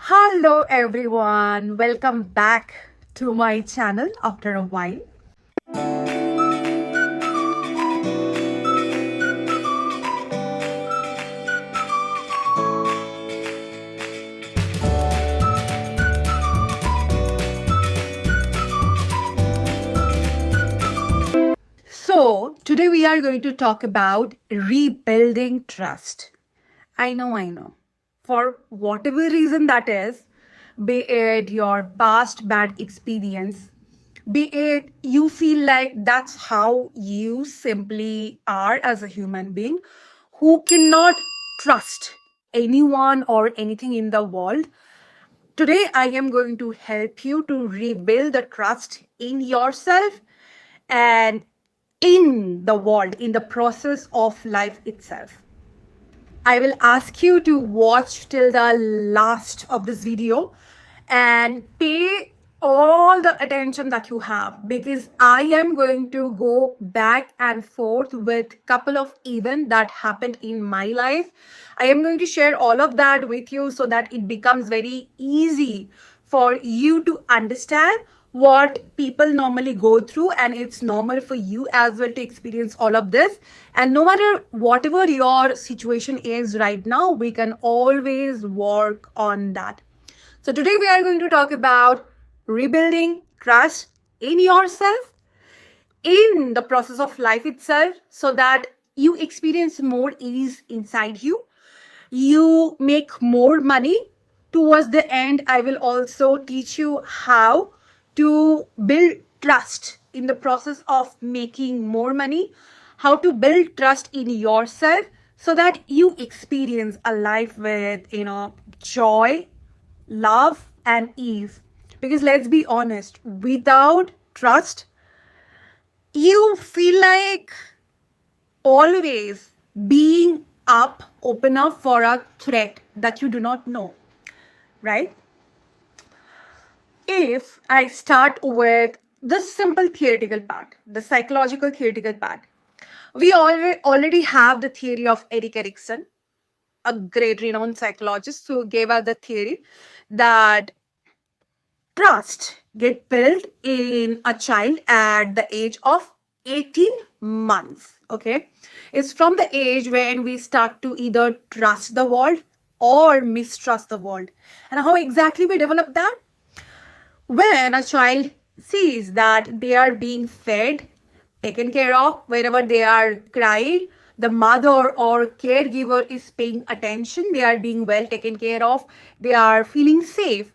Hello everyone, welcome back to my channel after a while. So, today we are going to talk about rebuilding trust. I know. For whatever reason that is, be it your past bad experience, be it you feel like that's how you simply are as a human being who cannot trust anyone or anything in the world. Today, I am going to help you to rebuild the trust in yourself and in the world, in the process of life itself. I will ask you to watch till the last of this video and pay all the attention that you have, because I am going to go back and forth with couple of events that happened in my life. I am going to share all of that with you so that it becomes very easy for you to understand what people normally go through, and it's normal for you as well to experience all of this. And no matter whatever your situation is right now, we can always work on that. So today we are going to talk about rebuilding trust in yourself, in the process of life itself, so that you experience more ease inside you, you make more money. Towards the end, I will also teach you how to build trust in the process of making more money, how to build trust in yourself so that you experience a life with, joy, love, and ease. Because let's be honest, without trust, you feel like always being up, open up for a threat that you do not know, right? If I start with the simple theoretical part, the psychological theoretical part, we already have the theory of Erik Erikson, a great renowned psychologist who gave us the theory that trust get built in a child at the age of 18 months. Okay, it's from the age when we start to either trust the world or mistrust the world. And how exactly we develop that? When a child sees that they are being fed, taken care of, wherever they are crying, the mother or caregiver is paying attention, they are being well taken care of, they are feeling safe.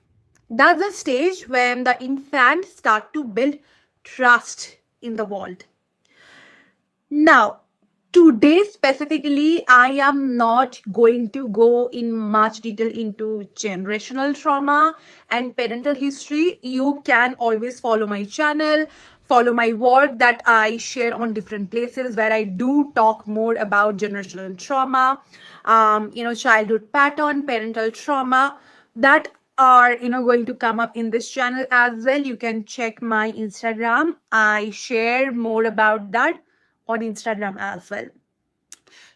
That's the stage when the infant start to build trust in the world. Now, today specifically, I am not going to go in much detail into generational trauma and parental history. You can always follow my channel, follow my work that I share on different places where I do talk more about generational trauma, childhood pattern, parental trauma that are going to come up in this channel as well. You can check my Instagram. I share more about that on Instagram as well.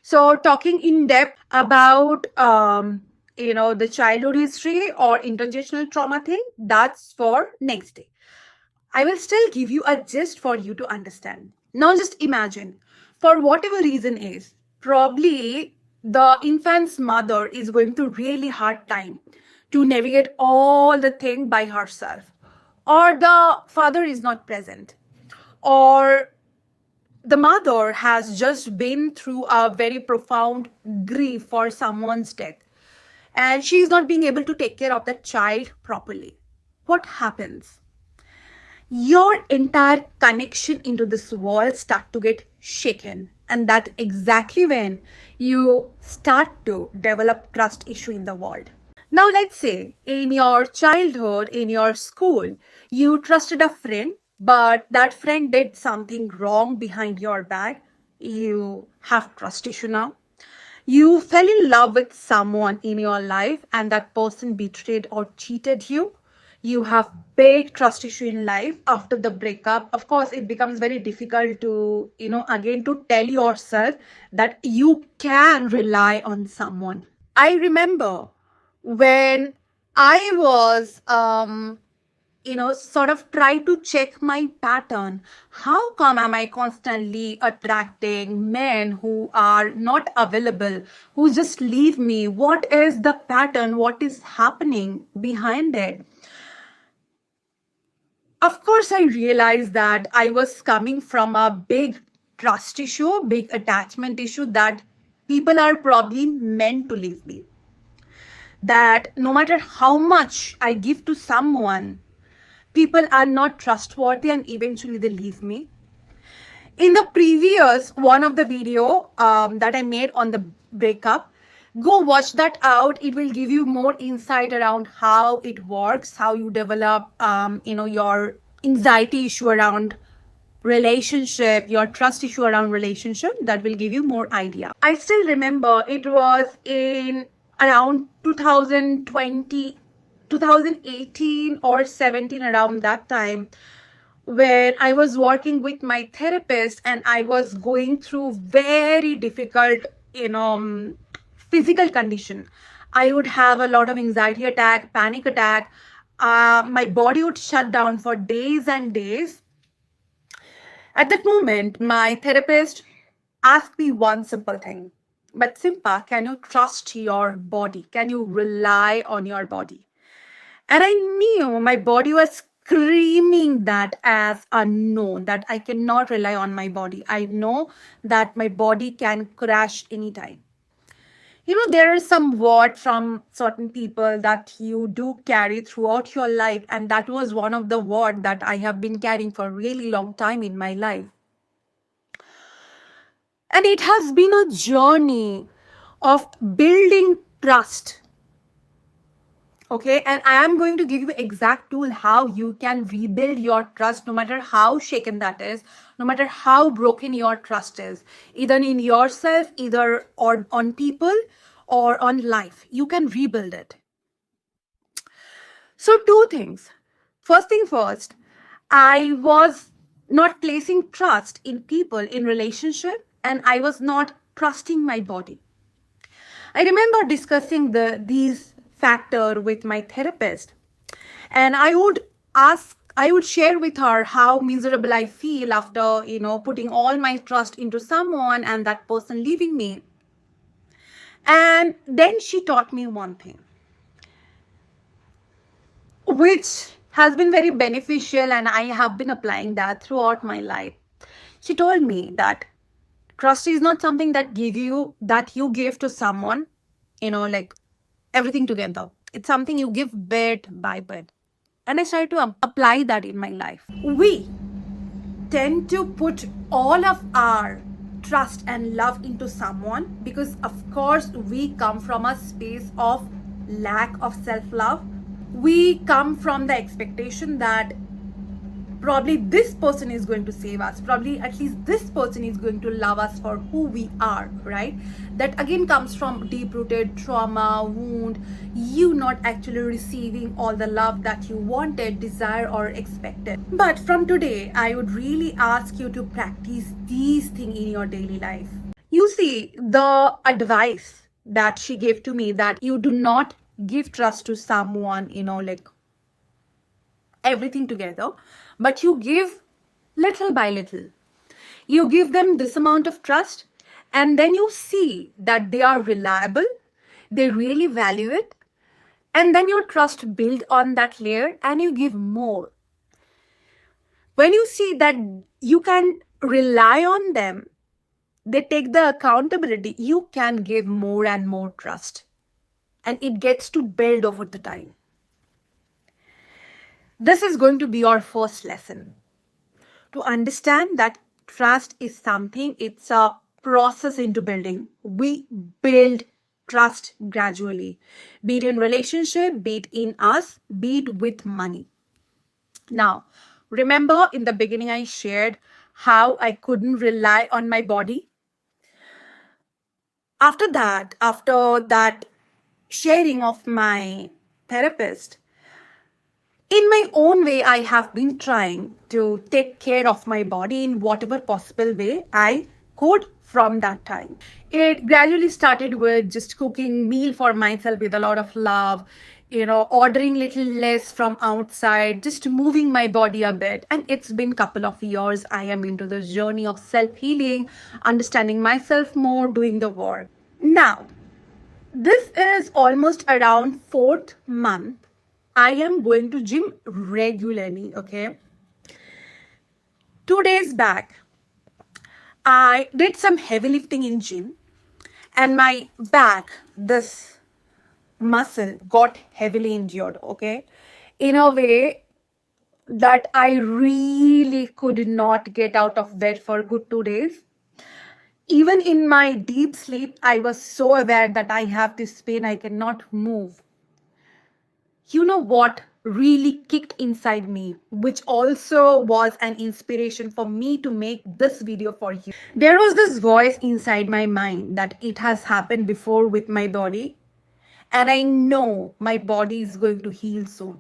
So talking in depth about the childhood history or intergenerational trauma thing, that's for next day. I will still give you a gist for you to understand. Now just imagine, for whatever reason is, probably the infant's mother is going through really hard time to navigate all the thing by herself, or the father is not present, or the mother has just been through a very profound grief for someone's death and she is not being able to take care of that child properly. What happens? Your entire connection into this world start to get shaken, and that's exactly when you start to develop trust issue in the world. Now let's say in your childhood, in your school, you trusted a friend, but that friend did something wrong behind your back. You have trust issue now. You fell in love with someone in your life and that person betrayed or cheated you. You have big trust issue in life after the breakup. Of course, it becomes very difficult to, again to tell yourself that you can rely on someone. I remember when I was, sort of try to check my pattern. How come am I constantly attracting men who are not available, who just leave me? What is the pattern? What is happening behind it? Of course, I realized that I was coming from a big trust issue, big attachment issue, that people are probably meant to leave me. That no matter how much I give to someone, people are not trustworthy and eventually they leave me. In the previous one of the video that I made on the breakup, go watch that out. It will give you more insight around how it works, how you develop your anxiety issue around relationship, your trust issue around relationship. That will give you more idea. I still remember it was in around 2020, 2018 or 17, around that time, where I was working with my therapist and I was going through very difficult, physical condition. I would have a lot of anxiety attack, panic attack. My body would shut down for days and days. At that moment, my therapist asked me one simple thing. But Simpa, can you trust your body? Can you rely on your body? And I knew my body was screaming that as a no, that I cannot rely on my body. I know that my body can crash anytime. There are some words from certain people that you do carry throughout your life, and that was one of the words that I have been carrying for a really long time in my life. And it has been a journey of building trust. Okay, and I am going to give you exact tool how you can rebuild your trust, no matter how shaken that is, no matter how broken your trust is, either in yourself, either on people or on life. You can rebuild it. So two things. First thing first, I was not placing trust in people, in relationship, and I was not trusting my body. I remember discussing these factor with my therapist, and I would share with her how miserable I feel after, putting all my trust into someone and that person leaving me. And then she taught me one thing, which has been very beneficial, and I have been applying that throughout my life. She told me that trust is not something that you give to someone, like everything together. It's something you give bit by bit. And I started to apply that in my life. We tend to put all of our trust and love into someone because, of course, we come from a space of lack of self-love. We come from the expectation that probably this person is going to save us, probably at least this person is going to love us for who we are, right? That again comes from deep rooted trauma, wound, you not actually receiving all the love that you wanted, desire, or expected. But from today, I would really ask you to practice these things in your daily life. You see, the advice that she gave to me, that you do not give trust to someone, like everything together, but you give little by little. You give them this amount of trust, and then you see that they are reliable, they really value it, and then your trust build on that layer and you give more. When you see that you can rely on them, they take the accountability, you can give more and more trust, and it gets to build over the time. This is going to be our first lesson. To understand that trust is something, it's a process into building. We build trust gradually, be it in relationship, be it in us, be it with money. Now, remember in the beginning I shared how I couldn't rely on my body. After that sharing of my therapist, in my own way, I have been trying to take care of my body in whatever possible way I could from that time. It gradually started with just cooking meal for myself with a lot of love, ordering little less from outside, just moving my body a bit. And it's been couple of years. I am into this journey of self-healing, understanding myself more, doing the work. Now, this is almost around fourth month. I am going to gym regularly, okay? 2 days back, I did some heavy lifting in gym and my back, this muscle got heavily injured, okay? In a way that I really could not get out of bed for a good 2 days. Even in my deep sleep, I was so aware that I have this pain, I cannot move. You know what really kicked inside me, which also was an inspiration for me to make this video for you? There was this voice inside my mind that it has happened before with my body, and I know my body is going to heal soon.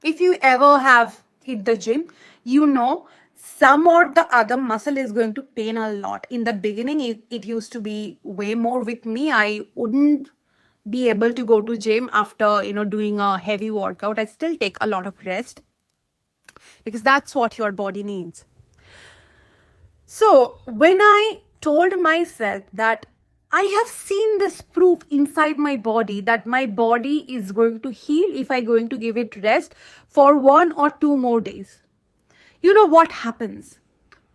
If you ever have hit the gym, you know some or the other muscle is going to pain a lot. In the beginning, it used to be way more with me. I wouldn't be able to go to gym after doing a heavy workout. I still take a lot of rest because that's what your body needs. So when I told myself that I have seen this proof inside my body that my body is going to heal if I'm going to give it rest for 1 or 2 more days. You know what happens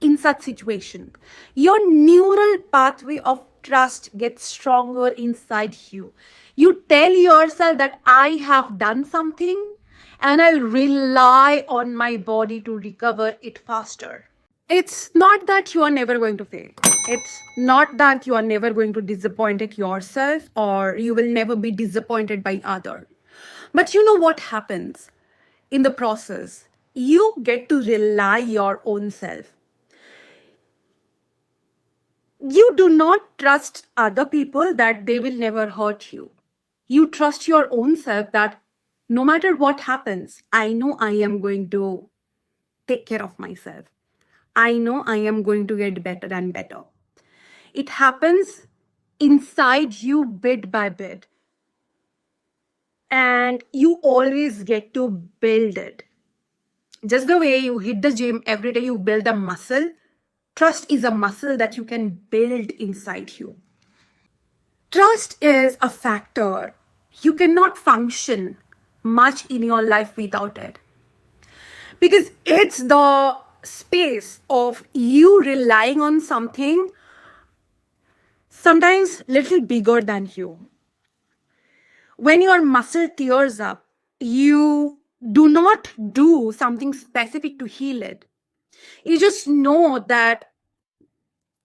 in such situation? Your neural pathway of trust gets stronger inside you. You tell yourself that I have done something and I'll rely on my body to recover it faster. It's not that you are never going to fail. It's not that you are never going to disappoint yourself or you will never be disappointed by other. But you know what happens in the process? You get to rely your own self. You do not trust other people that they will never hurt you. You trust your own self that no matter what happens, I know I am going to take care of myself. I know I am going to get better and better. It happens inside you bit by bit. And you always get to build it. Just the way you hit the gym every day, you build a muscle. Trust is a muscle that you can build inside you. Trust is a factor. You cannot function much in your life without it. Because it's the space of you relying on something sometimes little bigger than you. When your muscle tears up, you do not do something specific to heal it. You just know that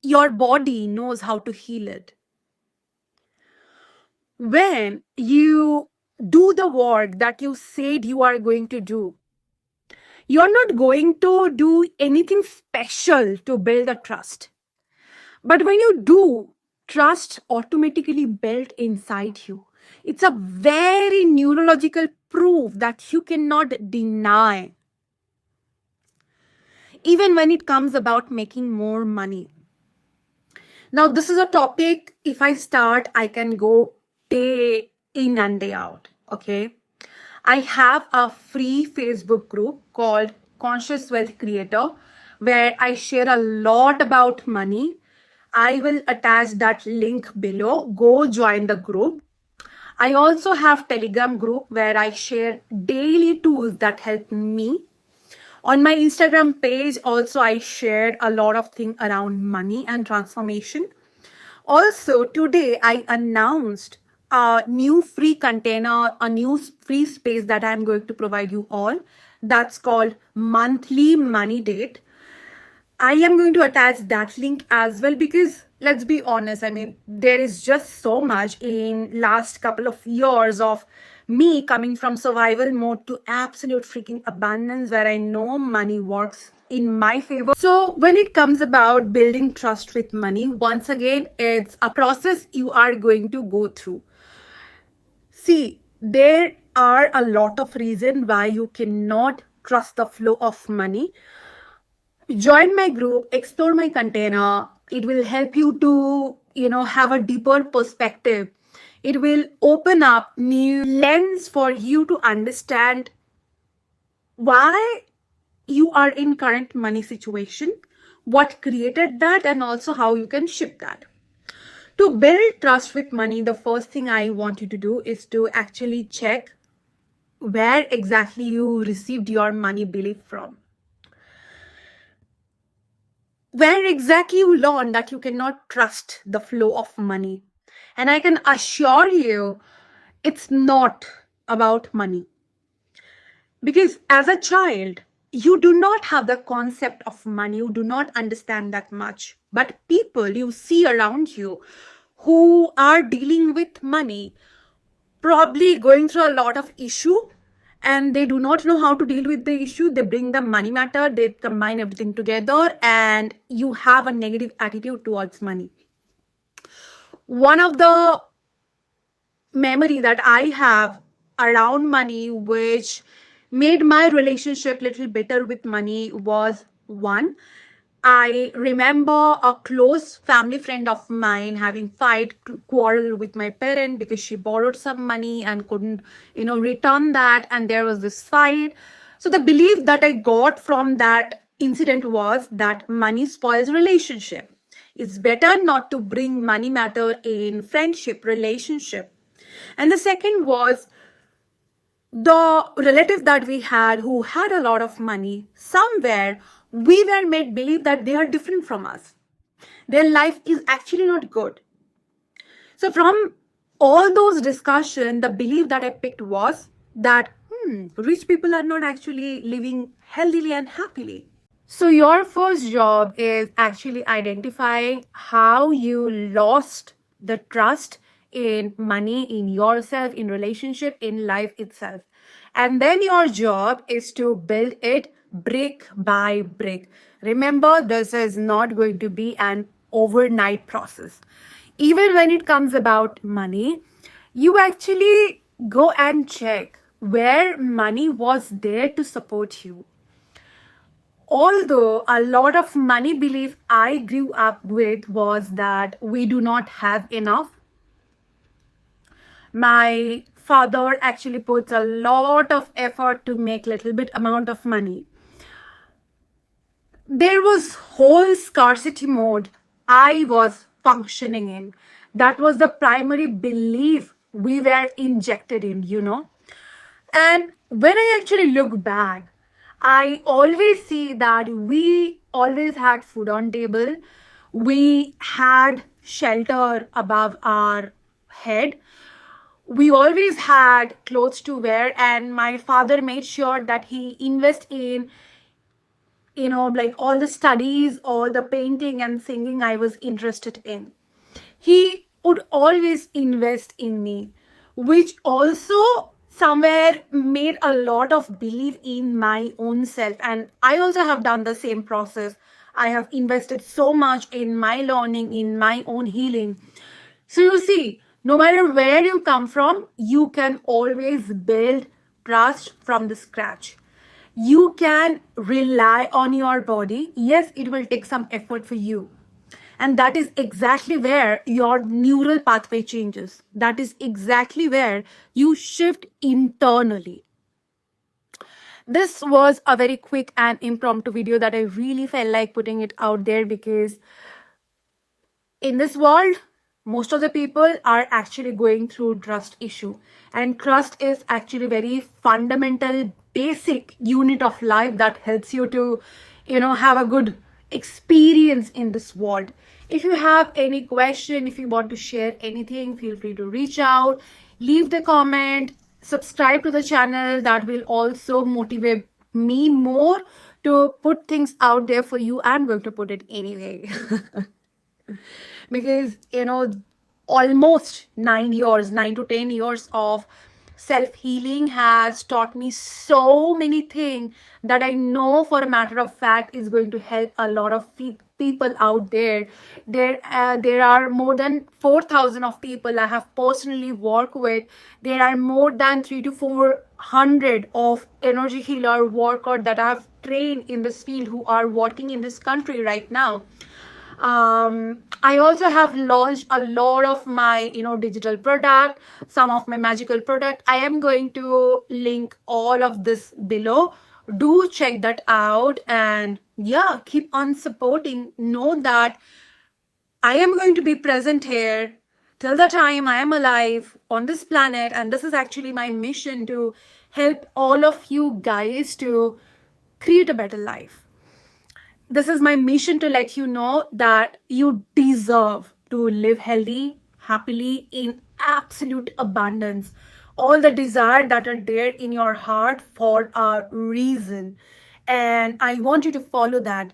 your body knows how to heal it. When you do the work that you said you are going to do, you're not going to do anything special to build a trust. But when you do, trust automatically built inside you. It's a very neurological proof that you cannot deny. Even when it comes about making more money. Now, this is a topic, if I start, I can go day in and day out, okay? I have a free Facebook group called Conscious Wealth Creator, where I share a lot about money. I will attach that link below. Go join the group. I also have Telegram group where I share daily tools that help me. On my Instagram page, also I shared a lot of things around money and transformation. Also, today I announced a new free container, a new free space that I'm going to provide you all. That's called Monthly Money Date. I am going to attach that link as well because let's be honest, I mean, there is just so much in last couple of years of me coming from survival mode to absolute freaking abundance where I know money works in my favor. So when it comes about building trust with money, once again, it's a process you are going to go through. See, there are a lot of reasons why you cannot trust the flow of money. Join my group, explore my container. It will help you to, have a deeper perspective It will open up new lens for you to understand why you are in current money situation, what created that, and also how you can shift that. To build trust with money, the first thing I want you to do is to actually check where exactly you received your money belief from. Where exactly you learned that you cannot trust the flow of money. And I can assure you, it's not about money. Because as a child, you do not have the concept of money, you do not understand that much. But people you see around you who are dealing with money, probably going through a lot of issue, and they do not know how to deal with the issue. They bring the money matter, they combine everything together, and you have a negative attitude towards money. One of the memory that I have around money, which made my relationship little better with money, was one. I remember a close family friend of mine having quarrel with my parent because she borrowed some money and couldn't, return that, and there was this fight. So the belief that I got from that incident was that money spoils relationship. It's better not to bring money matter in friendship relationship. And the second was the relative that we had who had a lot of money. Somewhere we were made believe that they are different from us. Their life is actually not good. So from all those discussion, the belief that I picked was that rich people are not actually living healthily and happily. So your first job is actually identifying how you lost the trust in money, in yourself, in relationship, in life itself. And then your job is to build it brick by brick. Remember, this is not going to be an overnight process. Even when it comes about money, you actually go and check where money was there to support you. Although a lot of money belief I grew up with was that we do not have enough. My father actually puts a lot of effort to make little bit amount of money. There was whole scarcity mode I was functioning in. That was the primary belief we were injected in. And when I actually look back, I always see that we always had food on table. We had shelter above our head. We always had clothes to wear, and my father made sure that he invest in like all the studies, all the painting and singing I was interested in. He would always invest in me, which also somewhere made a lot of belief in my own self. And I also have done the same process. I have invested so much in my learning, in my own healing. So you see, no matter where you come from, you can always build trust from the scratch. You can rely on your body. Yes, it will take some effort for you. And that is exactly where your neural pathway changes. That is exactly where you shift internally. This was a very quick and impromptu video that I really felt like putting it out there, because in this world, most of the people are actually going through trust issue, and trust is actually very fundamental basic unit of life that helps you to have a good experience in this world. If you have any question, if you want to share anything, feel free to reach out, leave the comment, subscribe to the channel. That will also motivate me more to put things out there for you. I'm going to put it anyway. Because almost 9 to 10 years of self-healing has taught me so many things that I know for a matter of fact is going to help a lot of people out there. There are more than 4,000 of people I have personally worked with. There are more than 300 to 400 of energy healer workers that I have trained in this field who are working in this country right now. I also have launched a lot of my digital product, some of my magical product. I am going to link all of this below. Do check that out, and yeah, keep on supporting. Know that I am going to be present here till the time I am alive on this planet, and this is actually my mission to help all of you guys to create a better life. This is my mission to let you know that you deserve to live healthy, happily, in absolute abundance. All the desire that are there in your heart for a reason. And I want you to follow that.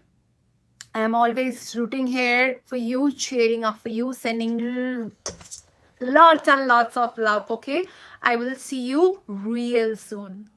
I'm always rooting here for you, cheering up for you, sending lots and lots of love, okay? I will see you real soon.